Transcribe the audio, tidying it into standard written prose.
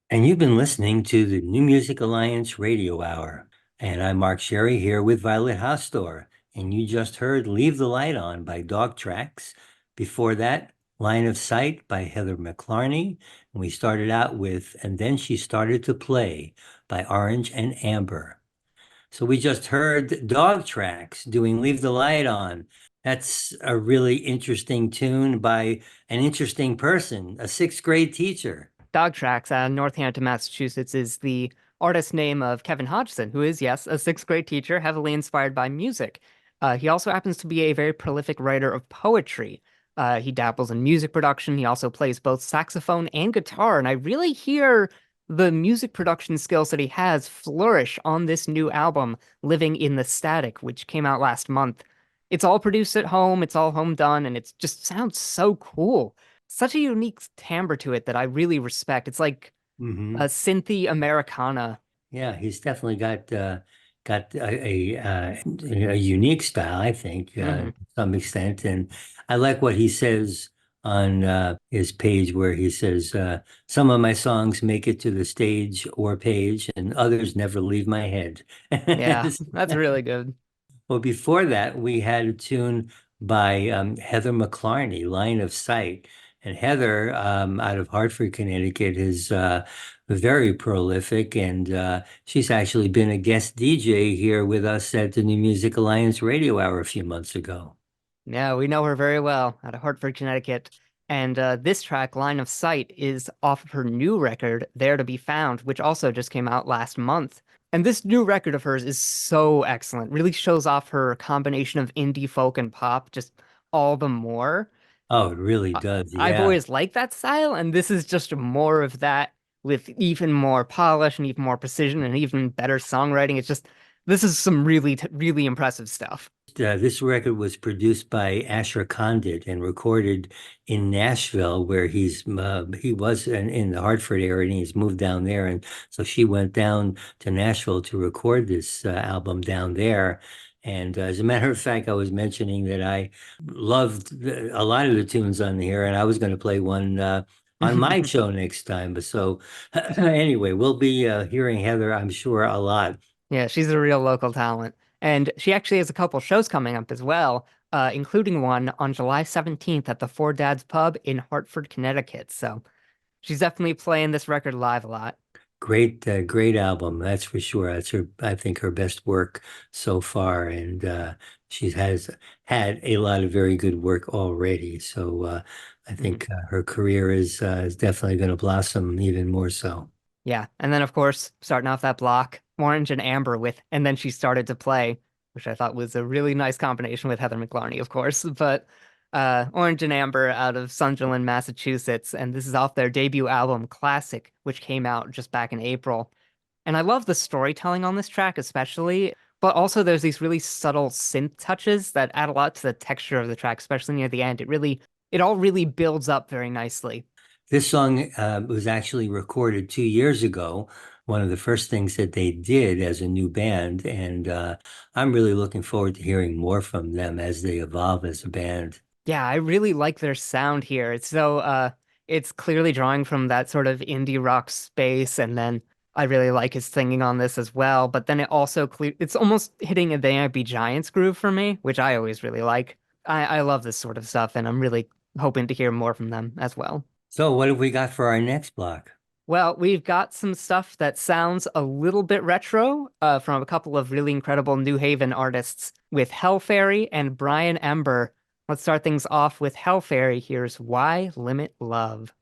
And you've been listening to the New Music Alliance Radio Hour. And I'm Mark Sherry here with Violet Hausthor. And you just heard Leave the Light On by Dog Tracks. Before that, Line of Sight by Heather McLarney. And we started out with And Then She Started to Play by Orange and Amber. So we just heard Dog Tracks doing Leave the Light On. That's a really interesting tune by an interesting person, a sixth grade teacher. Dog Tracks out of Northampton, Massachusetts is the artist name of Kevin Hodgson, who is, yes, a sixth grade teacher, heavily inspired by music. He also happens to be a very prolific writer of poetry. He dabbles in music production. He also plays both saxophone and guitar, and I really hear the music production skills that he has flourish on this new album, Living in the Static, which came out last month. It's all produced at home, it's all home done, and it just sounds so cool. Such a unique timbre to it that I really respect. It's like a Hmm. synthy Americana. Yeah, he's definitely got a unique style, I think, Hmm. to some extent. And I like what he says on his page, where he says, "Some of my songs make it to the stage or page, and others never leave my head." Yeah, that's really good. Well, before that, we had a tune by Heather McLarney, Line of Sight. And Heather, out of Hartford, Connecticut, is very prolific. And she's actually been a guest DJ here with us at the New Music Alliance Radio Hour a few months ago. Yeah, we know her very well out of Hartford, Connecticut. And this track, Line of Sight, is off of her new record, There to Be Found, which also just came out last month. And this new record of hers is so excellent. Really shows off her combination of indie folk and pop just all the more. Oh, it really I- does. I've Yeah. always liked that style, and this is just more of that with even more polish and even more precision and even better songwriting. It's just this is some really impressive stuff. This record was produced by Asher Condit and recorded in Nashville, where he was in the Hartford area, and he's moved down there. And so she went down to Nashville to record this album down there. And as a matter of fact, I was mentioning that I loved a lot of the tunes on here, and I was going to play one on my show next time. But so anyway, we'll be hearing Heather, I'm sure, a lot. Yeah, she's a real local talent. And she actually has a couple shows coming up as well, including one on July 17th at the Four Dads Pub in Hartford, Connecticut. So she's definitely playing this record live a lot. Great album, that's for sure. That's her, I think, her best work so far, and she has had a lot of very good work already. So I Mhm. think her career is definitely going to blossom even more so. Yeah. And then, of course, starting off that block, Orange and Amber with, and then she started to play, which I thought was a really nice combination with Heather McLarney, of course. But Orange and Amber out of Sunderland, Massachusetts. And this is off their debut album, Classic, which came out just back in April. And I love the storytelling on this track, especially. But also, there's these really subtle synth touches that add a lot to the texture of the track, especially near the end. It all really builds up very nicely. This song was actually recorded 2 years ago, one of the first things that they did as a new band, and I'm really looking forward to hearing more from them as they evolve as a band. Yeah, I really like their sound here. It's clearly drawing from that sort of indie rock space, and then I really like his singing on this as well. But then it's almost hitting a They Might Be Giants groove for me, which I always really like. I love this sort of stuff, and I'm really hoping to hear more from them as well. So, what have we got for our next block? Well, we've got some stuff that sounds a little bit retro, from a couple of really incredible New Haven artists with Hell Fairy and Brian Ember. Let's start things off with Hell Fairy. Here's Why Limit Love.